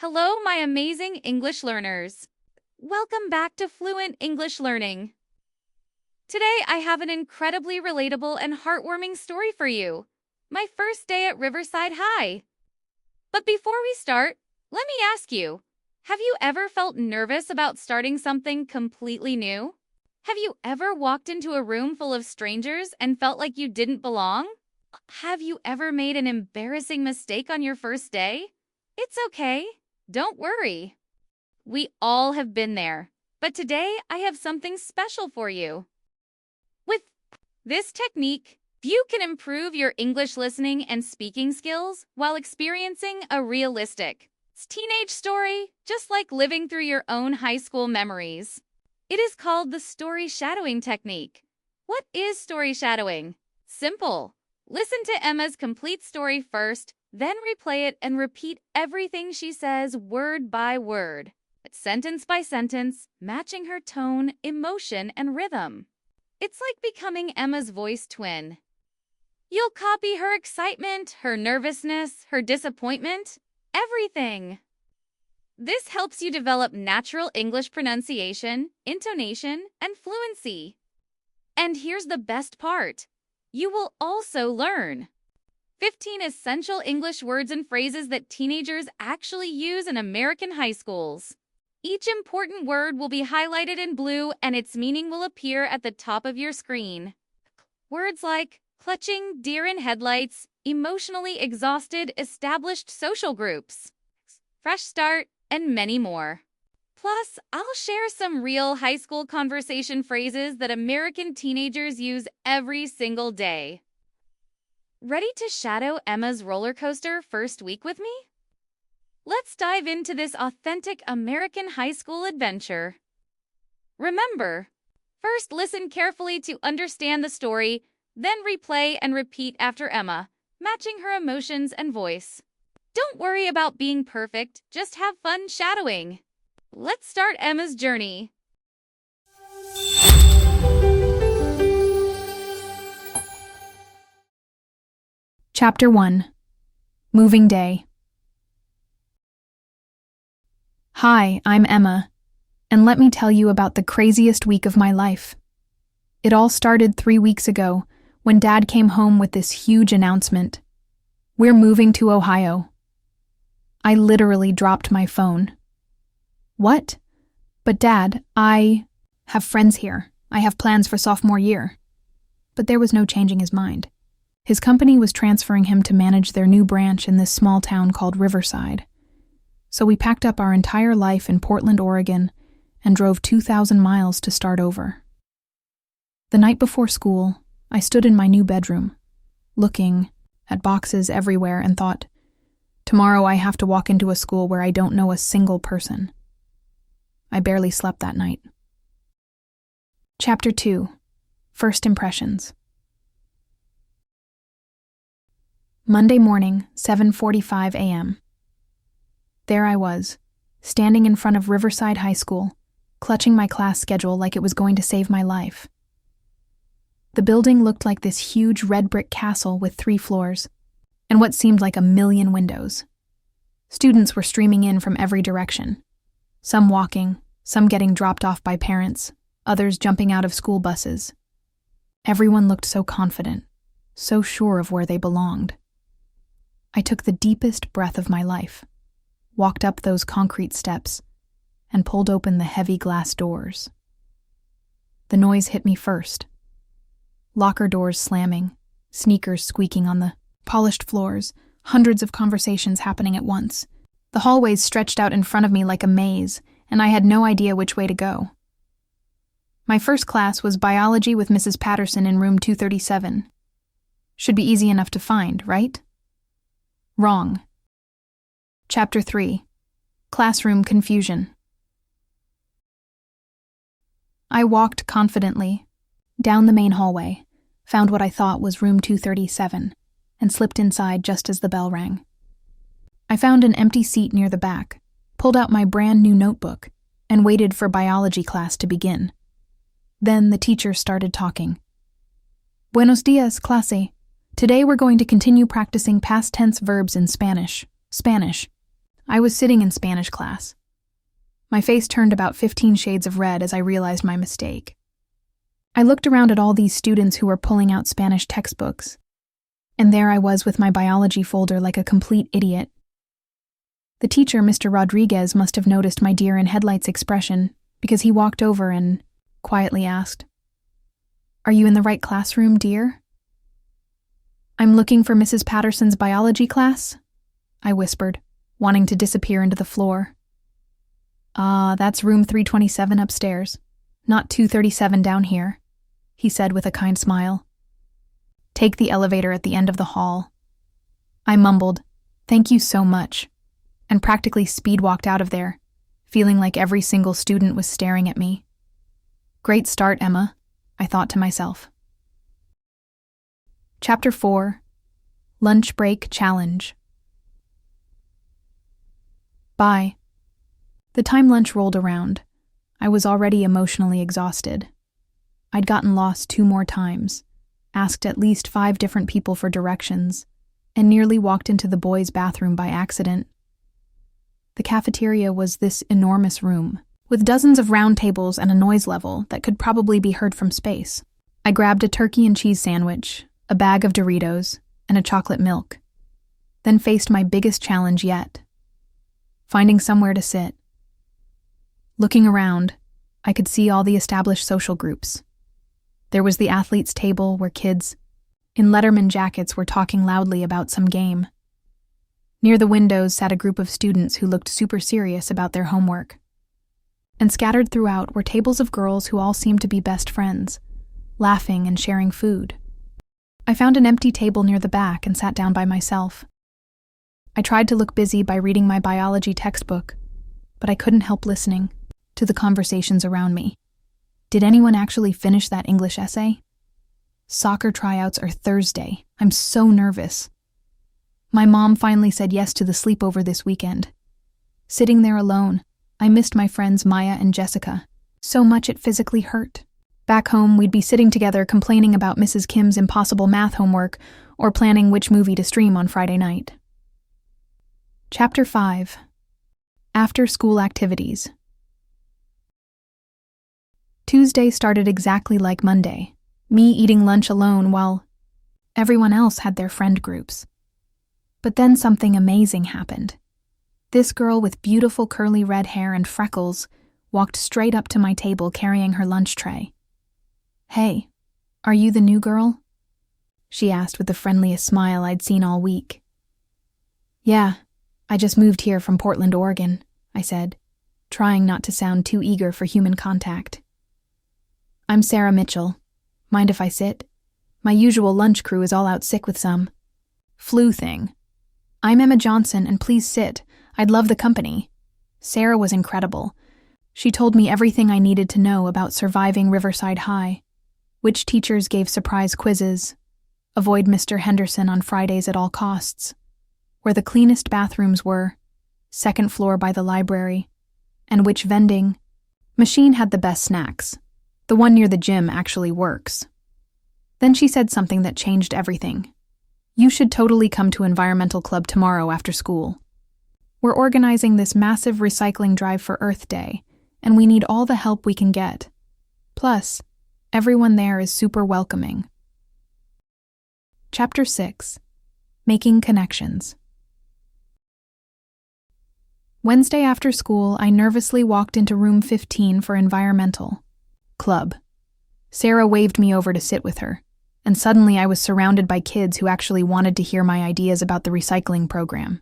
Hello, my amazing English learners. Welcome back to Fluent English Learning. Today, I have an incredibly relatable and heartwarming story for you. My first day at Riverside High. But before we start, let me ask you, have you ever felt nervous about starting something completely new? Have you ever walked into a room full of strangers and felt like you didn't belong? Have you ever made an embarrassing mistake on your first day? It's okay. Don't worry. We all have been there, but today I have something special for you. With this technique, you can improve your English listening and speaking skills while experiencing a realistic teenage story, just like living through your own high school memories. It is called the story shadowing technique. What is story shadowing? Simple. Listen to Emma's complete story first, then replay it and repeat everything she says word by word, sentence by sentence, matching her tone, emotion, and rhythm. It's like becoming Emma's voice twin. You'll copy her excitement, her nervousness, her disappointment, everything. This helps you develop natural English pronunciation, intonation, and fluency. And here's the best part. You will also learn 15 essential English words and phrases that teenagers actually use in American high schools. Each important word will be highlighted in blue and its meaning will appear at the top of your screen. Words like clutching, deer in headlights, emotionally exhausted, established social groups, fresh start, and many more. Plus, I'll share some real high school conversation phrases that American teenagers use every single day. Ready to shadow Emma's roller coaster first week with me? Let's dive into this authentic American high school adventure. Remember, first listen carefully to understand the story, then replay and repeat after Emma, matching her emotions and voice. Don't worry about being perfect, just have fun shadowing. Let's start Emma's journey. Chapter 1. Moving Day. Hi, I'm Emma, and let me tell you about the craziest week of my life. It all started 3 weeks ago when Dad came home with this huge announcement. We're moving to Ohio. I literally dropped my phone. What? But Dad, I have friends here. I have plans for sophomore year. But there was no changing his mind. His company was transferring him to manage their new branch in this small town called Riverside. So we packed up our entire life in Portland, Oregon, and drove 2,000 miles to start over. The night before school, I stood in my new bedroom, looking at boxes everywhere and thought, tomorrow I have to walk into a school where I don't know a single person. I barely slept that night. Chapter 2. First Impressions. Monday morning, 7:45 a.m. There I was, standing in front of Riverside High School, clutching my class schedule like it was going to save my life. The building looked like this huge red brick castle with 3 floors, and what seemed like a million windows. Students were streaming in from every direction. Some walking, some getting dropped off by parents, others jumping out of school buses. Everyone looked so confident, so sure of where they belonged. I took the deepest breath of my life, walked up those concrete steps, and pulled open the heavy glass doors. The noise hit me first. Locker doors slamming, sneakers squeaking on the polished floors, hundreds of conversations happening at once. The hallways stretched out in front of me like a maze, and I had no idea which way to go. My first class was biology with Mrs. Patterson in room 237. Should be easy enough to find, right? Wrong. Chapter 3. Classroom Confusion. I walked confidently down the main hallway, found what I thought was room 237, and slipped inside just as the bell rang. I found an empty seat near the back, pulled out my brand new notebook, and waited for biology class to begin. Then the teacher started talking. Buenos dias, clase. Today we're going to continue practicing past tense verbs in Spanish. I was sitting in Spanish class. My face turned about 15 shades of red as I realized my mistake. I looked around at all these students who were pulling out Spanish textbooks, and there I was with my biology folder like a complete idiot. The teacher, Mr. Rodriguez, must have noticed my deer-in-headlights expression because he walked over and quietly asked, "Are you in the right classroom, dear?" "I'm looking for Mrs. Patterson's biology class," I whispered, wanting to disappear into the floor. That's room 327 upstairs, not 237 down here," he said with a kind smile. "Take the elevator at the end of the hall." I mumbled, "Thank you so much," and practically speed-walked out of there, feeling like every single student was staring at me. Great start, Emma, I thought to myself. Chapter 4. Lunch Break Challenge. Bye. The time lunch rolled around, I was already emotionally exhausted. I'd gotten lost 2 more times, asked at least 5 different people for directions, and nearly walked into the boys' bathroom by accident. The cafeteria was this enormous room, with dozens of round tables and a noise level that could probably be heard from space. I grabbed a turkey and cheese sandwich, a bag of Doritos, and a chocolate milk, then faced my biggest challenge yet: finding somewhere to sit. Looking around, I could see all the established social groups. There was the athletes' table where kids in Letterman jackets were talking loudly about some game. Near the windows sat a group of students who looked super serious about their homework. And scattered throughout were tables of girls who all seemed to be best friends, laughing and sharing food. I found an empty table near the back and sat down by myself. I tried to look busy by reading my biology textbook, but I couldn't help listening to the conversations around me. Did anyone actually finish that English essay? Soccer tryouts are Thursday. I'm so nervous. My mom finally said yes to the sleepover this weekend. Sitting there alone, I missed my friends Maya and Jessica. So much it physically hurt. Back home, we'd be sitting together complaining about Mrs. Kim's impossible math homework or planning which movie to stream on Friday night. Chapter 5. After-School Activities. Tuesday started exactly like Monday, me eating lunch alone while everyone else had their friend groups. But then something amazing happened. This girl with beautiful curly red hair and freckles walked straight up to my table carrying her lunch tray. "Hey, are you the new girl?" she asked with the friendliest smile I'd seen all week. "Yeah, I just moved here from Portland, Oregon," I said, trying not to sound too eager for human contact. "I'm Sarah Mitchell. Mind if I sit? My usual lunch crew is all out sick with some flu thing. I'm Emma Johnson, and please sit. I'd love the company." Sarah was incredible. She told me everything I needed to know about surviving Riverside High, which teachers gave surprise quizzes, avoid Mr. Henderson on Fridays at all costs, where the cleanest bathrooms were, 2nd floor by the library, and which vending machine had the best snacks. The one near the gym actually works. Then she said something that changed everything. "You should totally come to Environmental Club tomorrow after school. We're organizing this massive recycling drive for Earth Day, and we need all the help we can get. Plus, everyone there is super welcoming." Chapter 6. Making Connections. Wednesday after school, I nervously walked into room 15 for Environmental Club. Sarah waved me over to sit with her, and suddenly I was surrounded by kids who actually wanted to hear my ideas about the recycling program.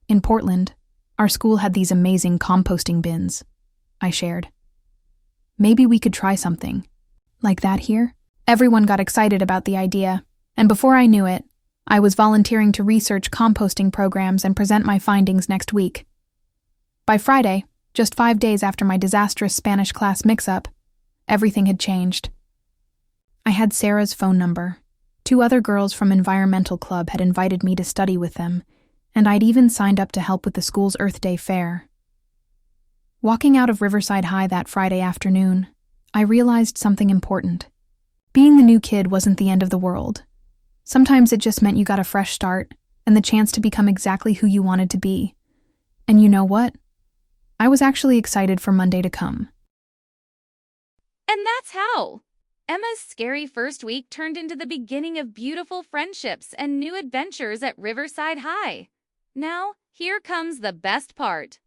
In Portland, our school had these amazing composting bins, I shared. "Maybe we could try something like that here?" Everyone got excited about the idea, and before I knew it, I was volunteering to research composting programs and present my findings next week. By Friday, just 5 days after my disastrous Spanish class mix-up, everything had changed. I had Sarah's phone number. 2 other girls from Environmental Club had invited me to study with them, and I'd even signed up to help with the school's Earth Day fair. Walking out of Riverside High that Friday afternoon, I realized something important. Being the new kid wasn't the end of the world. Sometimes it just meant you got a fresh start and the chance to become exactly who you wanted to be. And you know what? I was actually excited for Monday to come. And that's how Emma's scary first week turned into the beginning of beautiful friendships and new adventures at Riverside High. Now, here comes the best part.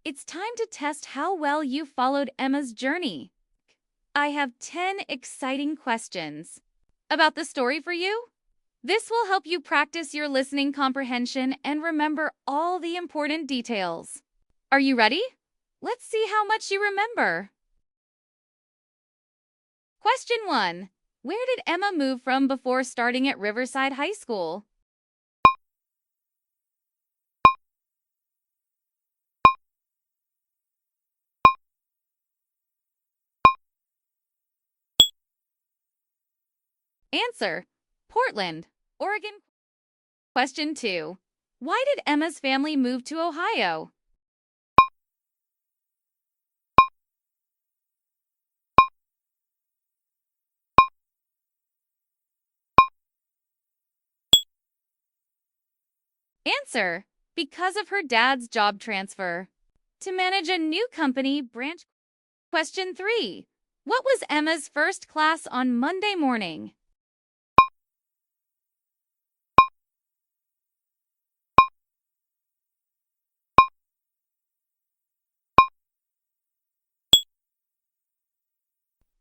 It's time to test how well you followed Emma's journey. I have 10 exciting questions about the story for you. This will help you practice your listening comprehension and remember all the important details. Are you ready? Let's see how much you remember. Question 1. Where did Emma move from before starting at Riverside High School? Answer: Portland, Oregon. Question 2. Why did Emma's family move to Ohio? Answer: because of her dad's job transfer to manage a new company branch. Question 3. What was Emma's first class on Monday morning?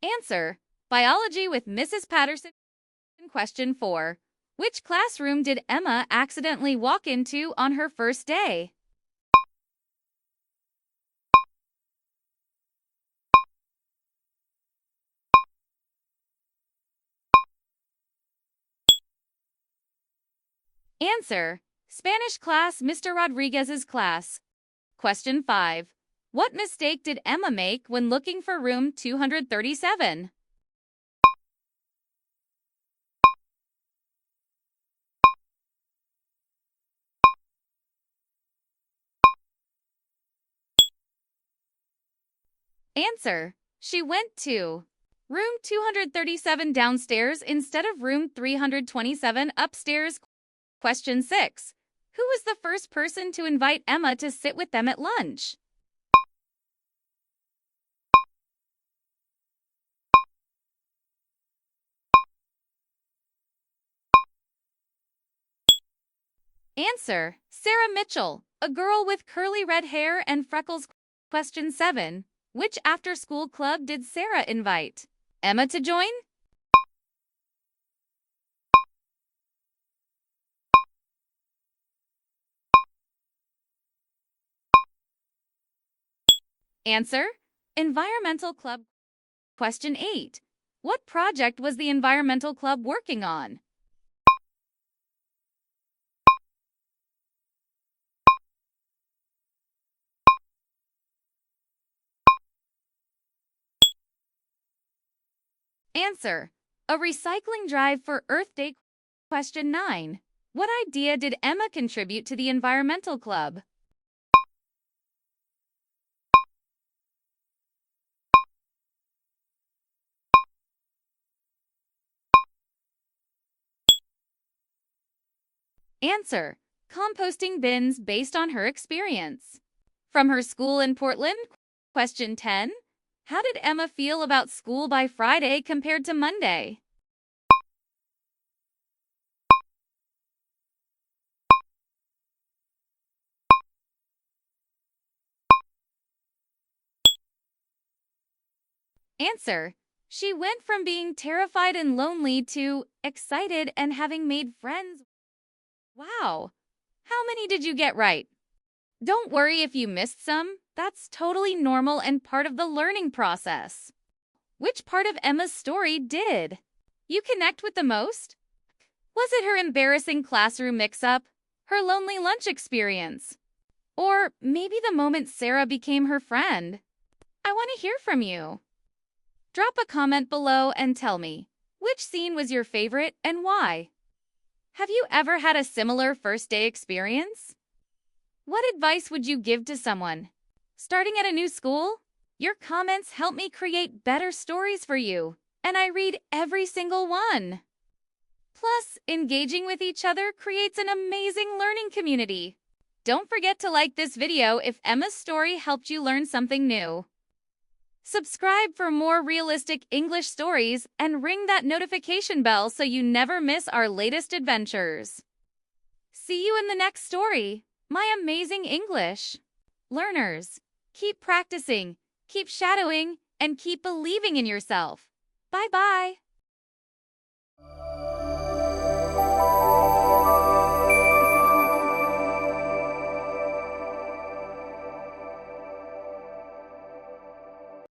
Answer: biology with Mrs. Patterson. Question 4. Which classroom did Emma accidentally walk into on her first day? Answer: Spanish class, Mr. Rodriguez's class. Question 5. What mistake did Emma make when looking for room 237? Answer: she went to room 237 downstairs instead of room 327 upstairs. Question 6. Who was the first person to invite Emma to sit with them at lunch? Answer: Sarah Mitchell, a girl with curly red hair and freckles. Question 7. Which after-school club did Sarah invite Emma to join? Answer: Environmental Club. Question 8. What project was the Environmental Club working on? Answer: a recycling drive for Earth Day. Question 9. What idea did Emma contribute to the Environmental Club? Answer: composting bins based on her experience from her school in Portland. Question 10. How did Emma feel about school by Friday compared to Monday? Answer: she went from being terrified and lonely to excited and having made friends. Wow! How many did you get right? Don't worry if you missed some. That's totally normal and part of the learning process. Which part of Emma's story did you connect with the most? Was it her embarrassing classroom mix-up, her lonely lunch experience, or maybe the moment Sarah became her friend? I want to hear from you. Drop a comment below and tell me, which scene was your favorite and why? Have you ever had a similar first day experience? What advice would you give to someone starting at a new school? Your comments help me create better stories for you, and I read every single one. Plus, engaging with each other creates an amazing learning community. Don't forget to like this video if Emma's story helped you learn something new. Subscribe for more realistic English stories and ring that notification bell so you never miss our latest adventures. See you in the next story, my amazing English learners. Keep practicing, keep shadowing, and keep believing in yourself. Bye-bye.